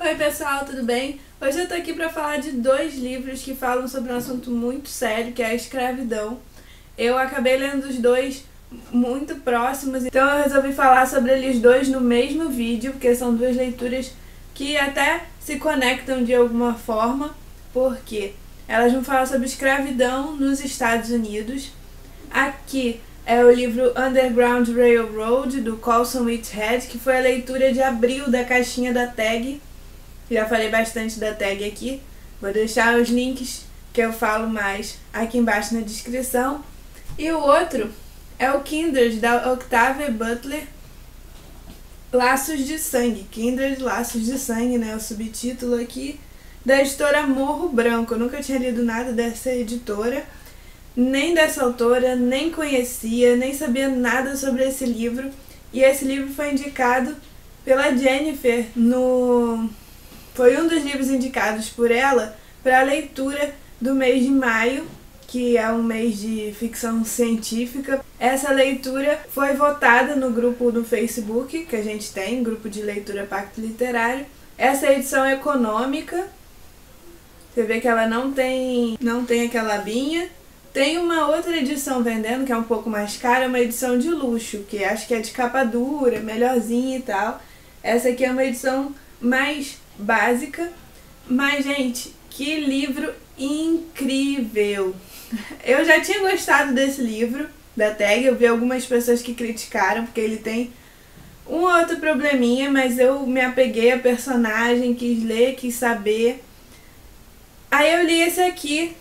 Oi pessoal, tudo bem? Hoje eu tô aqui pra falar de dois livros que falam sobre um assunto muito sério, que é a escravidão. Eu acabei lendo os dois muito próximos, então eu resolvi falar sobre eles dois no mesmo vídeo, porque são duas leituras que até se conectam de alguma forma, porque elas vão falar sobre escravidão nos Estados Unidos. Aqui é o livro Underground Railroad, do Colson Whitehead, que foi a leitura de abril da caixinha da tag. Já falei bastante da tag aqui. Vou deixar os links que eu falo mais aqui embaixo na descrição. E o outro é o Kindred, da Octavia Butler, Laços de Sangue. Kindred, Laços de Sangue, né? O subtítulo aqui, da editora Morro Branco. Eu nunca tinha lido nada dessa editora, nem dessa autora, nem conhecia, nem sabia nada sobre esse livro. E esse livro foi indicado pela Jennifer Foi um dos livros indicados por ela para a leitura do mês de maio, que é um mês de ficção científica. Essa leitura foi votada no grupo do Facebook que a gente tem, grupo de leitura Pacto Literário. Essa edição é econômica, você vê que ela não tem aquela abinha. Tem uma outra edição vendendo, que é um pouco mais cara, uma edição de luxo, que acho que é de capa dura, melhorzinha e tal. Essa aqui é uma edição mais básica, mas, gente, que livro incrível! Eu já tinha gostado desse livro, da tag, eu vi algumas pessoas que criticaram, porque ele tem um ou outro probleminha, mas eu me apeguei à personagem, quis ler, quis saber. Aí eu li esse aqui,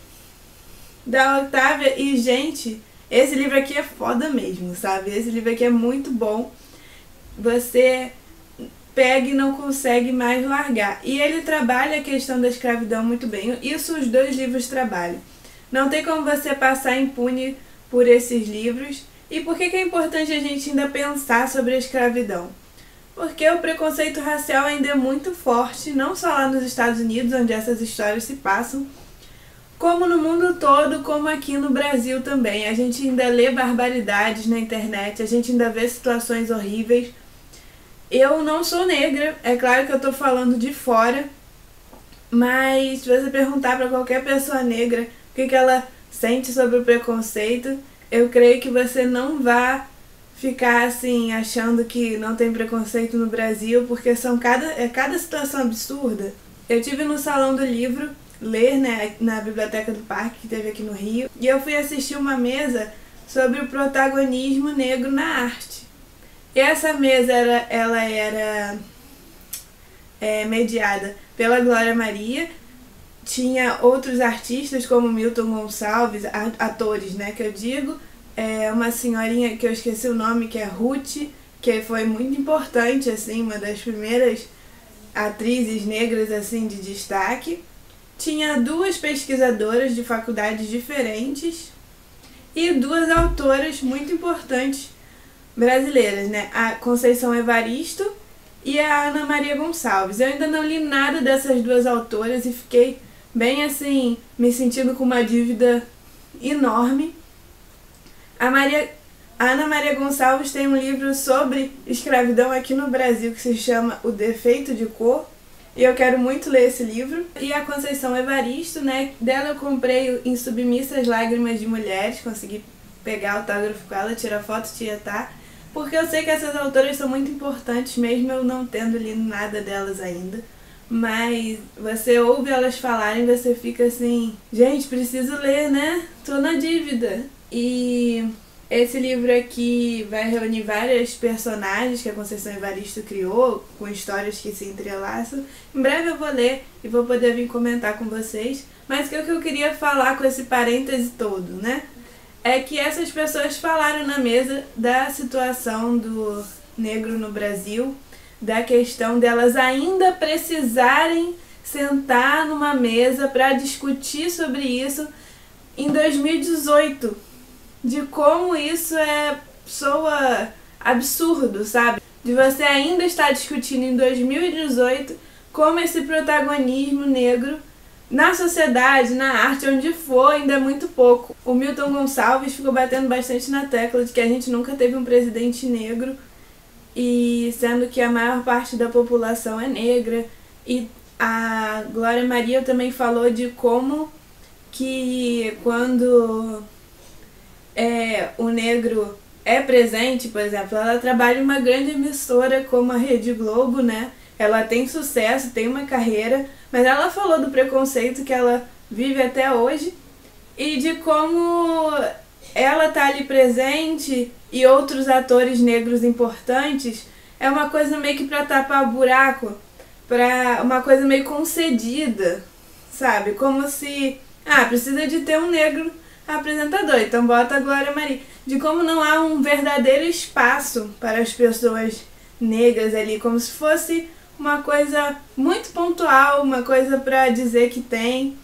da Octavia, e, gente, esse livro aqui é foda mesmo, sabe? Esse livro aqui é muito bom. Você pega e não consegue mais largar. E ele trabalha a questão da escravidão muito bem. Isso os dois livros trabalham. Não tem como você passar impune por esses livros. E por que é importante a gente ainda pensar sobre a escravidão? Porque o preconceito racial ainda é muito forte, não só lá nos Estados Unidos, onde essas histórias se passam, como no mundo todo, como aqui no Brasil também. A gente ainda lê barbaridades na internet, a gente ainda vê situações horríveis. Eu não sou negra, é claro que eu tô falando de fora, mas se você perguntar para qualquer pessoa negra o que ela sente sobre o preconceito, eu creio que você não vai ficar assim, achando que não tem preconceito no Brasil, porque são cada situação absurda. Eu tive no Salão do Livro ler, né, na Biblioteca do Parque, que teve aqui no Rio, e eu fui assistir uma mesa sobre o protagonismo negro na arte. E essa mesa ela era mediada pela Glória Maria, tinha outros artistas como Milton Gonçalves, atores, né, que eu digo, uma senhorinha que eu esqueci o nome, que é Ruth, que foi muito importante, assim, uma das primeiras atrizes negras assim de destaque. Tinha duas pesquisadoras de faculdades diferentes e duas autoras muito importantes brasileiras, né? A Conceição Evaristo e a Ana Maria Gonçalves. Eu ainda não li nada dessas duas autoras e fiquei bem assim, me sentindo com uma dívida enorme. A Ana Maria Gonçalves tem um livro sobre escravidão aqui no Brasil que se chama O Defeito de Cor, e eu quero muito ler esse livro. E a Conceição Evaristo, né, dela eu comprei Em Submissas Lágrimas de Mulheres, consegui pegar autógrafo com ela, tirar foto, tietar, porque eu sei que essas autoras são muito importantes, mesmo eu não tendo lido nada delas ainda. Mas você ouve elas falarem, você fica assim, gente, preciso ler, né? Tô na dívida. E esse livro aqui vai reunir várias personagens que a Conceição Evaristo criou, com histórias que se entrelaçam. Em breve eu vou ler e vou poder vir comentar com vocês. Mas o que eu queria falar com esse parêntese todo, né? É que essas pessoas falaram na mesa da situação do negro no Brasil, da questão delas ainda precisarem sentar numa mesa para discutir sobre isso em 2018. De como isso soa absurdo, sabe? De você ainda estar discutindo em 2018 como esse protagonismo negro na sociedade, na arte, onde for, ainda é muito pouco. O Milton Gonçalves ficou batendo bastante na tecla de que a gente nunca teve um presidente negro, e sendo que a maior parte da população é negra, e a Glória Maria também falou de como que quando o negro é presente, por exemplo, ela trabalha em uma grande emissora como a Rede Globo, né? Ela tem sucesso, tem uma carreira, mas ela falou do preconceito que ela vive até hoje e de como ela tá ali presente e outros atores negros importantes é uma coisa meio que pra tapar buraco, pra uma coisa meio concedida, sabe? Como se, precisa de ter um negro apresentador, então bota a Glória Maria. De como não há um verdadeiro espaço para as pessoas negras ali, como se fosse uma coisa muito pontual, uma coisa pra dizer que tem.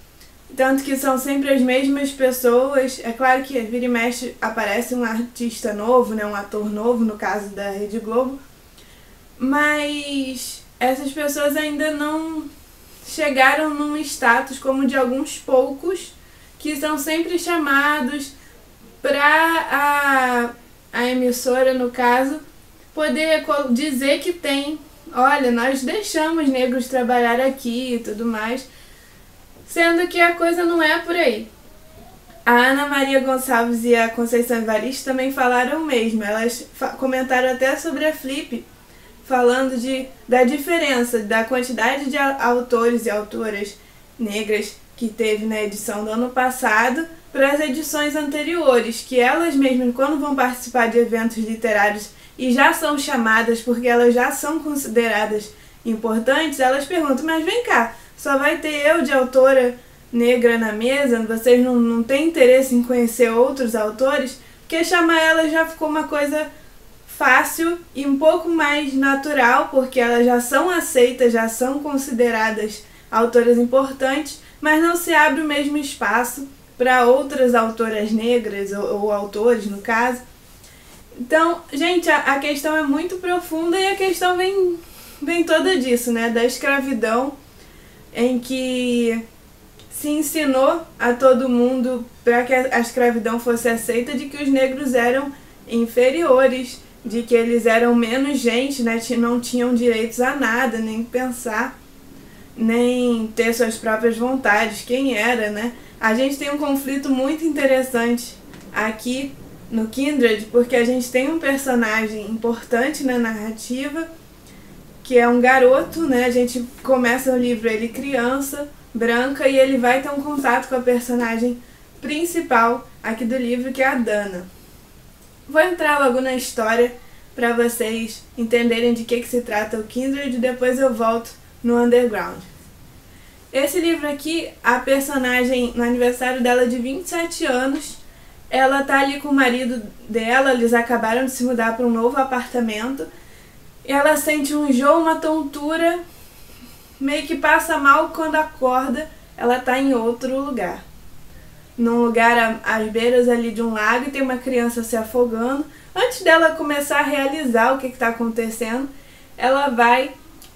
Tanto que são sempre as mesmas pessoas. É claro que vira e mexe aparece um artista novo, né, um ator novo, no caso da Rede Globo. Mas essas pessoas ainda não chegaram num status como de alguns poucos que são sempre chamados para a emissora, no caso, poder dizer que tem, olha, nós deixamos negros trabalhar aqui e tudo mais, sendo que a coisa não é por aí. A Ana Maria Gonçalves e a Conceição Evaristo também falaram o mesmo. Elas comentaram até sobre a Flip, falando da diferença da quantidade de autores e autoras negras que teve na edição do ano passado para as edições anteriores, que elas mesmas, quando vão participar de eventos literários e já são chamadas porque elas já são consideradas importantes, elas perguntam, mas vem cá, só vai ter eu de autora negra na mesa? Vocês não têm interesse em conhecer outros autores? Porque chamar elas já ficou uma coisa fácil e um pouco mais natural, porque elas já são aceitas, já são consideradas autoras importantes, mas não se abre o mesmo espaço para outras autoras negras, ou autores, no caso. Então, gente, a questão é muito profunda e a questão vem toda disso, né? Da escravidão, em que se ensinou a todo mundo, para que a escravidão fosse aceita, de que os negros eram inferiores, de que eles eram menos gente, né? Não tinham direitos a nada, nem pensar, nem ter suas próprias vontades, quem era, né? A gente tem um conflito muito interessante aqui no Kindred, porque a gente tem um personagem importante na narrativa, que é um garoto, né? A gente começa o livro ele criança, branca, e ele vai ter um contato com a personagem principal aqui do livro, que é a Dana. Vou entrar logo na história para vocês entenderem de que se trata o Kindred e depois eu volto no Underground. Esse livro aqui, a personagem, no aniversário dela de 27 anos, ela tá ali com o marido dela, eles acabaram de se mudar para um novo apartamento, e ela sente um enjoo, uma tontura, meio que passa mal. Quando acorda, ela tá em outro lugar. Num lugar às beiras ali de um lago, e tem uma criança se afogando. Antes dela começar a realizar o que está acontecendo, ela vai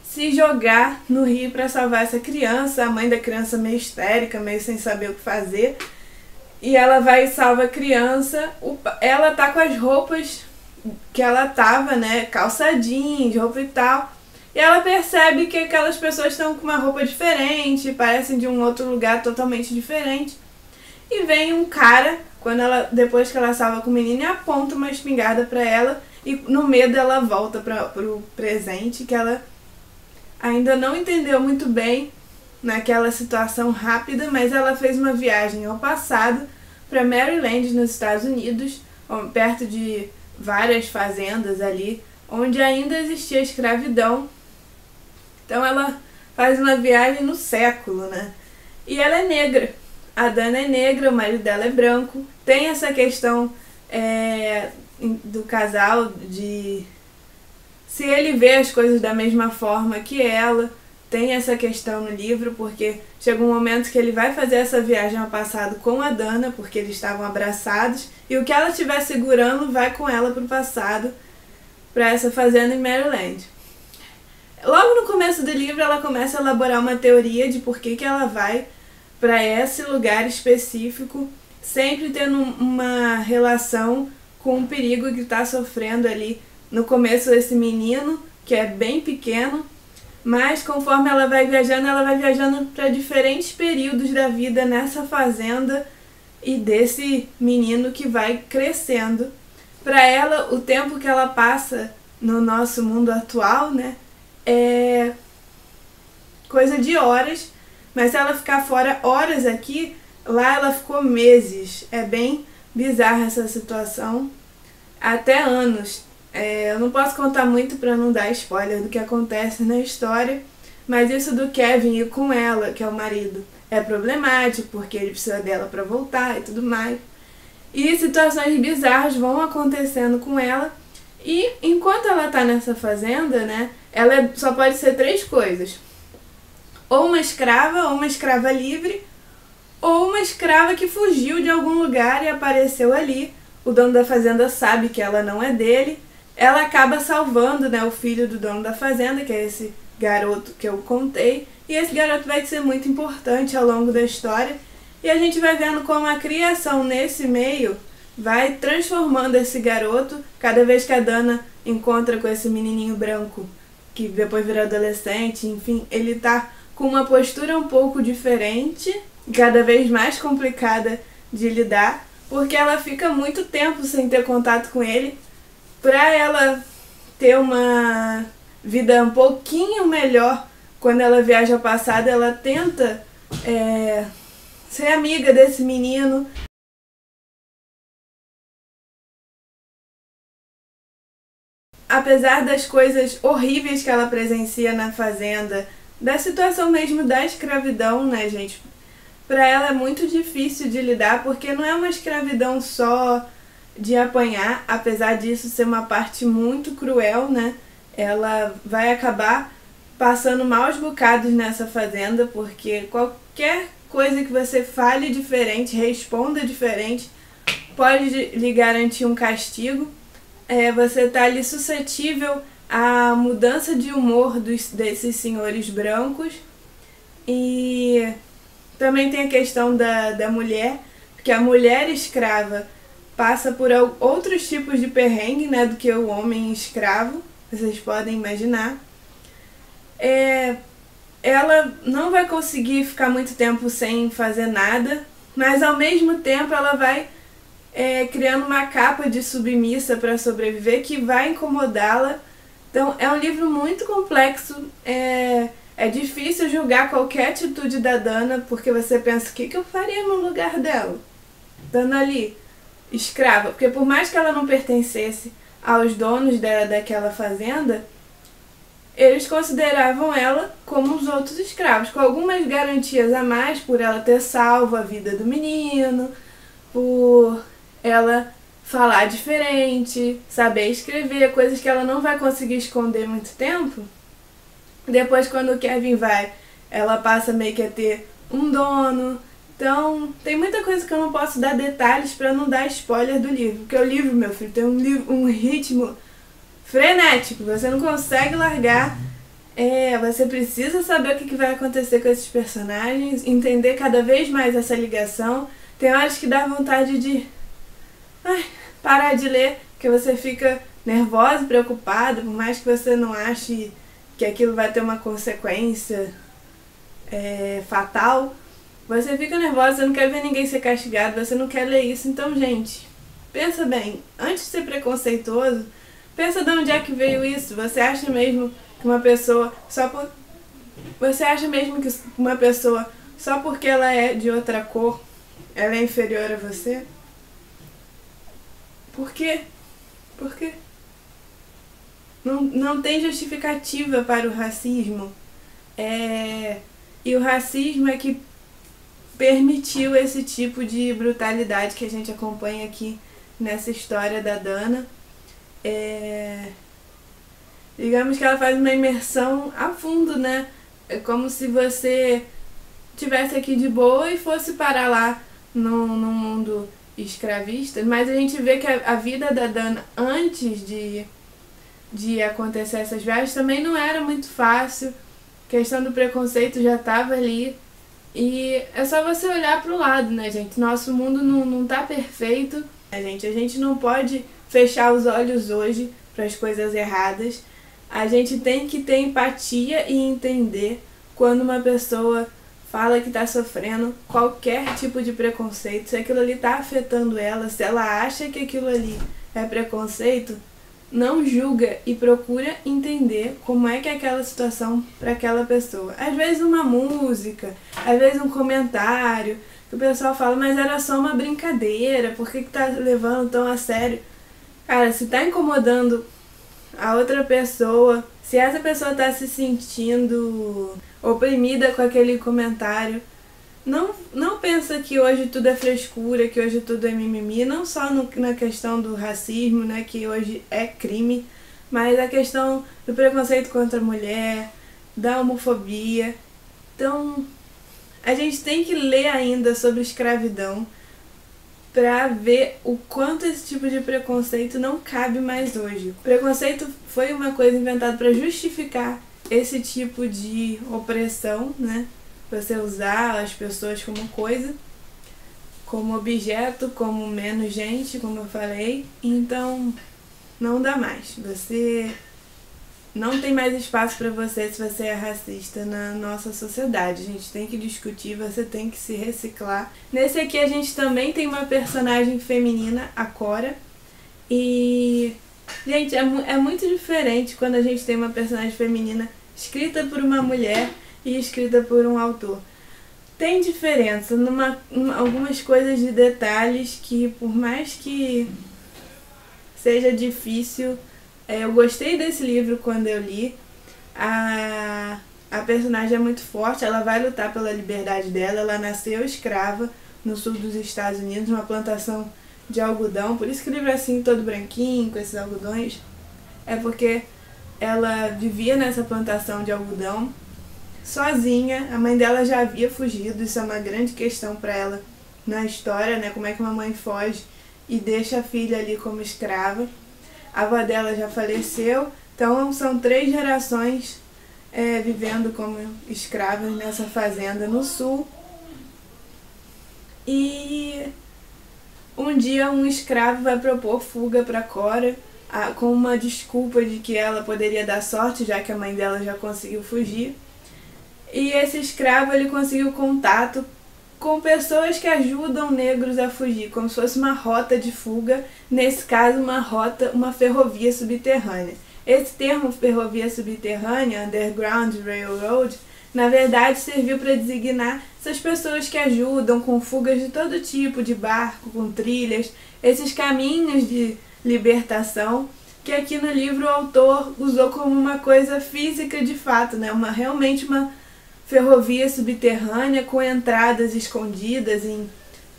se jogar no rio para salvar essa criança. A mãe da criança meio histérica, meio sem saber o que fazer. E ela vai e salva a criança. Ela tá com as roupas que ela tava, né? Calça jeans, roupa e tal. E ela percebe que aquelas pessoas estão com uma roupa diferente, parecem de um outro lugar totalmente diferente. E vem um cara, depois que ela salva com o menino, e aponta uma espingarda pra ela. E no medo ela volta pro presente, que ela ainda não entendeu muito bem naquela situação rápida, mas ela fez uma viagem ao passado para Maryland, nos Estados Unidos, perto de várias fazendas ali, onde ainda existia escravidão. Então ela faz uma viagem no século, né? E ela é negra. A Dana é negra, o marido dela é branco. Tem essa questão do casal, de se ele vê as coisas da mesma forma que ela. Tem essa questão no livro, porque chega um momento que ele vai fazer essa viagem ao passado com a Dana, porque eles estavam abraçados, e o que ela estiver segurando vai com ela pro passado, para essa fazenda em Maryland. Logo no começo do livro, ela começa a elaborar uma teoria de por que ela vai para esse lugar específico, sempre tendo uma relação com o perigo que está sofrendo ali no começo esse menino, que é bem pequeno, Mas conforme ela vai viajando para diferentes períodos da vida nessa fazenda e desse menino que vai crescendo. Para ela, o tempo que ela passa no nosso mundo atual, né, é coisa de horas, mas se ela ficar fora horas aqui, lá ela ficou meses. É bem bizarra essa situação, até anos. Eu não posso contar muito para não dar spoiler do que acontece na história, mas isso do Kevin ir com ela, que é o marido, é problemático, porque ele precisa dela para voltar e tudo mais. E situações bizarras vão acontecendo com ela. E enquanto ela tá nessa fazenda, né, ela só pode ser 3 coisas. Ou uma escrava livre, ou uma escrava que fugiu de algum lugar e apareceu ali. O dono da fazenda sabe que ela não é dele. Ela acaba salvando, né, o filho do dono da fazenda, que é esse garoto que eu contei. E esse garoto vai ser muito importante ao longo da história. E a gente vai vendo como a criação nesse meio vai transformando esse garoto. Cada vez que a Dana encontra com esse menininho branco, que depois vira adolescente, enfim, ele tá com uma postura um pouco diferente, cada vez mais complicada de lidar, porque ela fica muito tempo sem ter contato com ele. Para ela ter uma vida um pouquinho melhor, quando ela viaja ao passado, ela tenta ser amiga desse menino. Apesar das coisas horríveis que ela presencia na fazenda, da situação mesmo da escravidão, né, gente? Para ela é muito difícil de lidar, porque não é uma escravidão só de apanhar, apesar disso ser uma parte muito cruel, né? Ela vai acabar passando maus bocados nessa fazenda, porque qualquer coisa que você fale diferente, responda diferente, pode lhe garantir um castigo. Você está ali suscetível à mudança de humor desses senhores brancos. E também tem a questão da mulher, porque a mulher escrava passa por outros tipos de perrengue, né, do que o homem escravo, vocês podem imaginar. Ela não vai conseguir ficar muito tempo sem fazer nada, mas ao mesmo tempo ela vai criando uma capa de submissa para sobreviver que vai incomodá-la. Então é um livro muito complexo. É difícil julgar qualquer atitude da Dana, porque você pensa, o que eu faria no lugar dela? Dana ali, escrava, porque por mais que ela não pertencesse aos donos daquela fazenda, eles consideravam ela como os outros escravos, com algumas garantias a mais por ela ter salvo a vida do menino, por ela falar diferente, saber escrever, coisas que ela não vai conseguir esconder muito tempo. Depois, quando o Kevin vai, ela passa meio que a ter um dono. Então, tem muita coisa que eu não posso dar detalhes para não dar spoiler do livro. Porque o livro, meu filho, tem um ritmo frenético. Você não consegue largar. Você precisa saber o que vai acontecer com esses personagens, entender cada vez mais essa ligação. Tem horas que dá vontade de parar de ler, porque você fica nervosa, preocupada, por mais que você não ache que aquilo vai ter uma consequência fatal. Você fica nervosa, você não quer ver ninguém ser castigado, você não quer ler isso. Então, gente, pensa bem, antes de ser preconceituoso, pensa de onde é que veio isso. Você acha mesmo que uma pessoa só porque ela é de outra cor, ela é inferior a você? Por quê? Por quê? Não tem justificativa para o racismo. E o racismo é que permitiu esse tipo de brutalidade que a gente acompanha aqui nessa história da Dana. Digamos que ela faz uma imersão a fundo, né? É como se você estivesse aqui de boa e fosse parar lá no mundo escravista. Mas a gente vê que a vida da Dana antes de acontecer essas viagens também não era muito fácil. A questão do preconceito já estava ali. E é só você olhar para o lado, né, gente? Nosso mundo não tá perfeito, né, gente? A gente não pode fechar os olhos hoje para as coisas erradas. A gente tem que ter empatia e entender quando uma pessoa fala que está sofrendo qualquer tipo de preconceito, se aquilo ali está afetando ela, se ela acha que aquilo ali é preconceito, não julga e procura entender como é que é aquela situação para aquela pessoa. Às vezes uma música, às vezes um comentário, que o pessoal fala, mas era só uma brincadeira, por que tá levando tão a sério? Cara, se tá incomodando a outra pessoa, se essa pessoa tá se sentindo oprimida com aquele comentário, não pensa que hoje tudo é frescura, que hoje tudo é mimimi, não só na questão do racismo, né, que hoje é crime, mas a questão do preconceito contra a mulher, da homofobia. Então, a gente tem que ler ainda sobre escravidão para ver o quanto esse tipo de preconceito não cabe mais hoje. O preconceito foi uma coisa inventada para justificar esse tipo de opressão, né? Você usar as pessoas como coisa, como objeto, como menos gente, como eu falei. Então, não dá mais. Você não tem mais espaço para você se você é racista na nossa sociedade. A gente tem que discutir, você tem que se reciclar. Nesse aqui a gente também tem uma personagem feminina, a Cora. E, gente, é muito diferente quando a gente tem uma personagem feminina escrita por uma mulher e escrita por um autor. Tem diferença algumas coisas de detalhes que, por mais que seja difícil, eu gostei desse livro quando eu li. A personagem é muito forte, ela vai lutar pela liberdade dela. Ela nasceu escrava no sul dos Estados Unidos, numa plantação de algodão. Por isso que o livro é assim, todo branquinho, com esses algodões. É porque ela vivia nessa plantação de algodão sozinha. A mãe dela já havia fugido, isso é uma grande questão para ela na história, né? Como é que uma mãe foge e deixa a filha ali como escrava. A avó dela já faleceu, então são 3 gerações vivendo como escravas nessa fazenda no sul. E um dia um escravo vai propor fuga para Cora, com uma desculpa de que ela poderia dar sorte, já que a mãe dela já conseguiu fugir. E esse escravo ele conseguiu contato com pessoas que ajudam negros a fugir, como se fosse uma rota de fuga, nesse caso uma ferrovia subterrânea. Esse termo ferrovia subterrânea, Underground Railroad, na verdade serviu para designar essas pessoas que ajudam com fugas de todo tipo, de barco, com trilhas, esses caminhos de libertação, que aqui no livro o autor usou como uma coisa física de fato, né? Realmente uma ferrovia subterrânea com entradas escondidas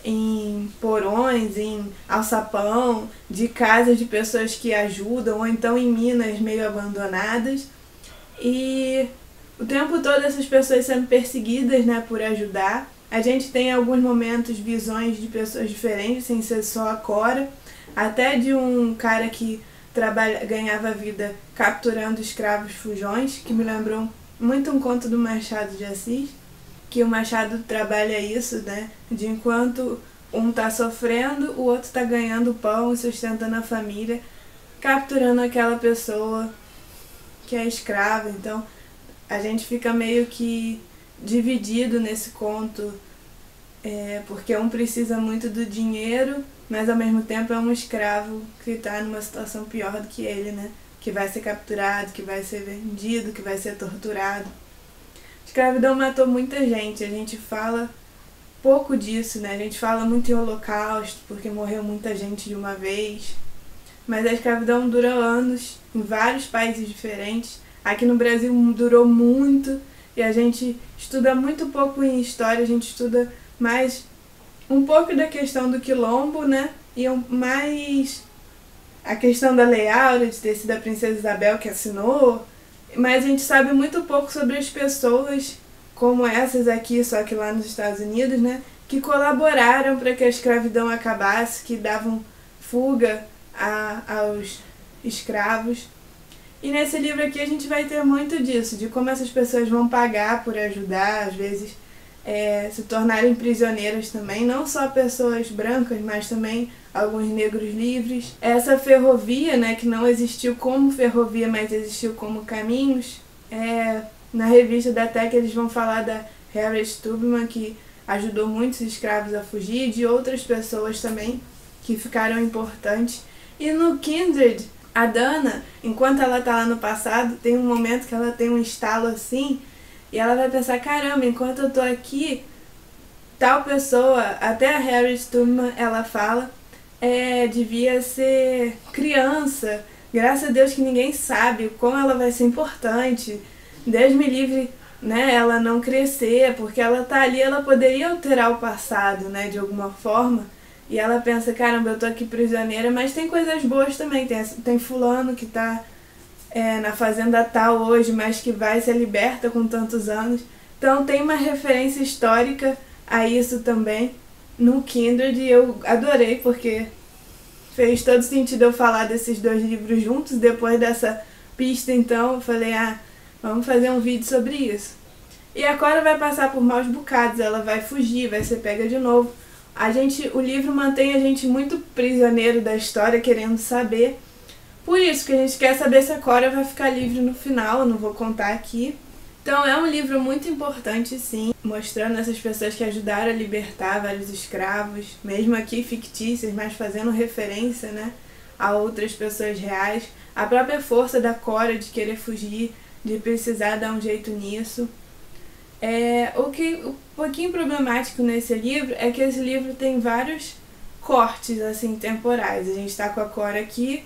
em porões, em alçapão, de casas de pessoas que ajudam, ou então em minas meio abandonadas. E o tempo todo essas pessoas sendo perseguidas, né, por ajudar. A gente tem em alguns momentos visões de pessoas diferentes, sem ser só a Cora, até de um cara que ganhava vida capturando escravos fujões, que me lembrou muito um conto do Machado de Assis, que o Machado trabalha isso, né? De enquanto um tá sofrendo, o outro tá ganhando pão e sustentando a família, capturando aquela pessoa que é escrava. Então a gente fica meio que dividido nesse conto, porque um precisa muito do dinheiro, mas ao mesmo tempo é um escravo que tá numa situação pior do que ele, né? Que vai ser capturado, que vai ser vendido, que vai ser torturado. A escravidão matou muita gente, a gente fala pouco disso, né? A gente fala muito em holocausto, porque morreu muita gente de uma vez. Mas a escravidão durou anos, em vários países diferentes. Aqui no Brasil durou muito, e a gente estuda muito pouco em história, a gente estuda mais um pouco da questão do quilombo, né? E mais a questão da Lei Áurea, de ter sido a princesa Isabel que assinou, mas a gente sabe muito pouco sobre as pessoas como essas aqui, só que lá nos Estados Unidos, né, que colaboraram para que a escravidão acabasse, que davam fuga aos escravos. E nesse livro aqui a gente vai ter muito disso, de como essas pessoas vão pagar por ajudar, às vezes se tornarem prisioneiras também, não só pessoas brancas, mas também alguns negros livres. Essa ferrovia, né, que não existiu como ferrovia, mas existiu como caminhos, na revista da Tech eles vão falar da Harriet Tubman, que ajudou muitos escravos a fugir, e de outras pessoas também que ficaram importantes. E no Kindred, a Dana, enquanto ela tá lá no passado, tem um momento que ela tem um estalo assim, e ela vai pensar, caramba, enquanto eu tô aqui, tal pessoa, até a Harriet Tubman, ela fala, devia ser criança. Graças a Deus que ninguém sabe como ela vai ser importante. Deus me livre, né, ela não crescer, porque ela tá ali, ela poderia alterar o passado, né, de alguma forma. E ela pensa, caramba, eu tô aqui prisioneira, mas tem coisas boas também. Tem fulano que tá na fazenda tal hoje, mas que vai ser liberta com tantos anos. Então tem uma referência histórica a isso também no Kindred, e eu adorei, porque fez todo sentido eu falar desses dois livros juntos. Depois dessa pista, então, eu falei, vamos fazer um vídeo sobre isso. E a Cora vai passar por maus bocados, ela vai fugir, vai ser pega de novo. O livro mantém a gente muito prisioneiro da história, querendo saber. Por isso que a gente quer saber se a Cora vai ficar livre no final, eu não vou contar aqui. Então é um livro muito importante, sim, mostrando essas pessoas que ajudaram a libertar vários escravos, mesmo aqui fictícias, mas fazendo referência, né, a outras pessoas reais. A própria força da Cora de querer fugir, de precisar dar um jeito nisso. Um pouquinho problemático nesse livro é que esse livro tem vários cortes assim temporais. A gente tá com a Cora aqui,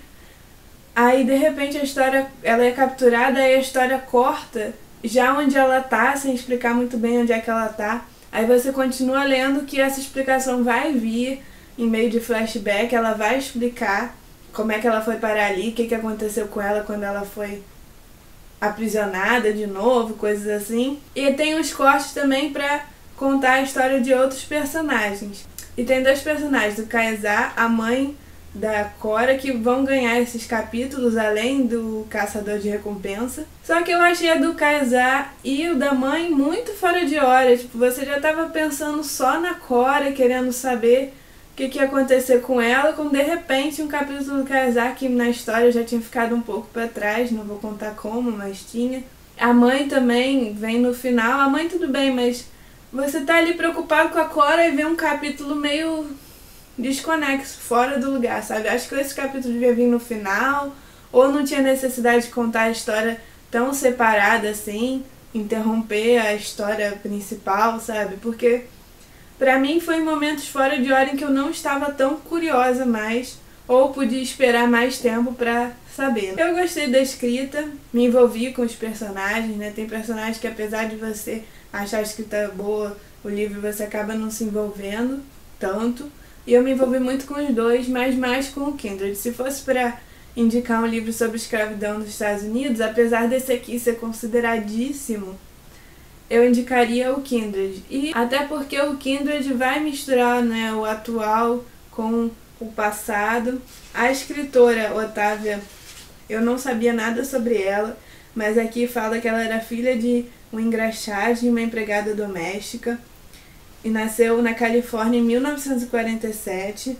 aí de repente a história ela é capturada, aí a história corta já onde ela tá, sem explicar muito bem onde é que ela tá. Aí você continua lendo que essa explicação vai vir em meio de flashback, ela vai explicar como é que ela foi parar ali, o que aconteceu com ela quando ela foi aprisionada de novo, coisas assim. E tem uns cortes também pra contar a história de outros personagens. E tem dois personagens, o Kaysar, a mãe da Cora, que vão ganhar esses capítulos, além do Caçador de Recompensa. Só que eu achei a do Kaysar e o da mãe muito fora de hora. Tipo, você já tava pensando só na Cora, querendo saber o que ia acontecer com ela, quando de repente um capítulo do Kaysar que na história já tinha ficado um pouco pra trás, não vou contar como, mas tinha. A mãe também vem no final. A mãe tudo bem, mas você tá ali preocupado com a Cora e vê um capítulo meio desconexo, fora do lugar, sabe? Acho que esse capítulo devia vir no final, ou não tinha necessidade de contar a história tão separada assim, interromper a história principal, sabe? Porque pra mim foi em momentos fora de hora em que eu não estava tão curiosa mais, ou podia esperar mais tempo pra saber. Eu gostei da escrita, me envolvi com os personagens, né? Tem personagens que, apesar de você achar a escrita boa, o livro, você acaba não se envolvendo tanto. E eu me envolvi muito com os dois, mas mais com o Kindred. Se fosse para indicar um livro sobre escravidão nos Estados Unidos, apesar desse aqui ser consideradíssimo, eu indicaria o Kindred. E até porque o Kindred vai misturar, né, o atual com o passado. A escritora Otávia, eu não sabia nada sobre ela, mas aqui fala que ela era filha de um engraxate e uma empregada doméstica, e nasceu na Califórnia em 1947.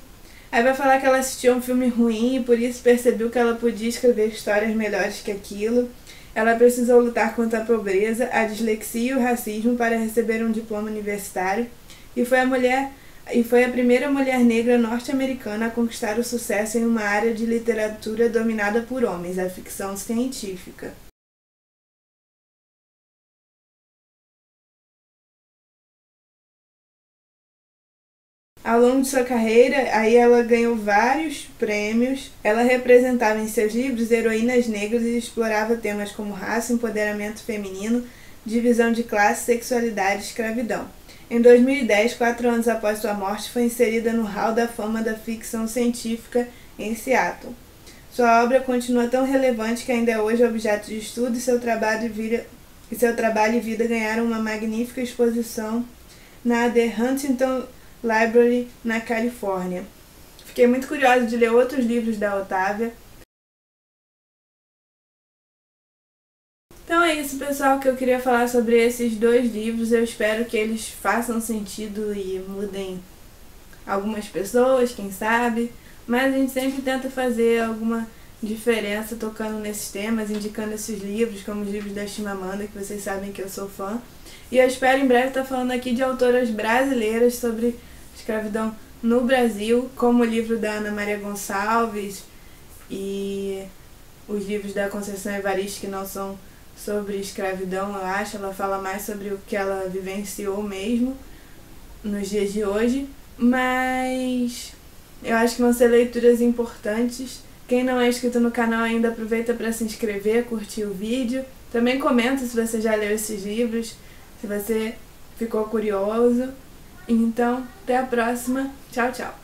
Aí vai falar que ela assistiu um filme ruim e por isso percebeu que ela podia escrever histórias melhores que aquilo. Ela precisou lutar contra a pobreza, a dislexia e o racismo para receber um diploma universitário, e foi a primeira mulher negra norte-americana a conquistar o sucesso em uma área de literatura dominada por homens, a ficção científica. Ao longo de sua carreira, aí ela ganhou vários prêmios. Ela representava em seus livros heroínas negras e explorava temas como raça, empoderamento feminino, divisão de classe, sexualidade e escravidão. Em 2010, 4 anos após sua morte, foi inserida no Hall da Fama da Ficção Científica em Seattle. Sua obra continua tão relevante que ainda é hoje objeto de estudo, e seu trabalho e vida ganharam uma magnífica exposição na The Huntington Library, na Califórnia. Fiquei muito curiosa de ler outros livros da Otávia. Então é isso, pessoal, que eu queria falar sobre esses 2 livros. Eu espero que eles façam sentido e mudem algumas pessoas, quem sabe. Mas a gente sempre tenta fazer alguma diferença tocando nesses temas, indicando esses livros, como os livros da Chimamanda, que vocês sabem que eu sou fã. E eu espero em breve estar falando aqui de autoras brasileiras sobre escravidão no Brasil, como o livro da Ana Maria Gonçalves e os livros da Conceição Evaristo, que não são sobre escravidão, eu acho. Ela fala mais sobre o que ela vivenciou mesmo nos dias de hoje. Mas eu acho que vão ser leituras importantes. Quem não é inscrito no canal ainda, aproveita para se inscrever, curtir o vídeo. Também comenta se você já leu esses livros, se você ficou curioso. Então, até a próxima. Tchau, tchau.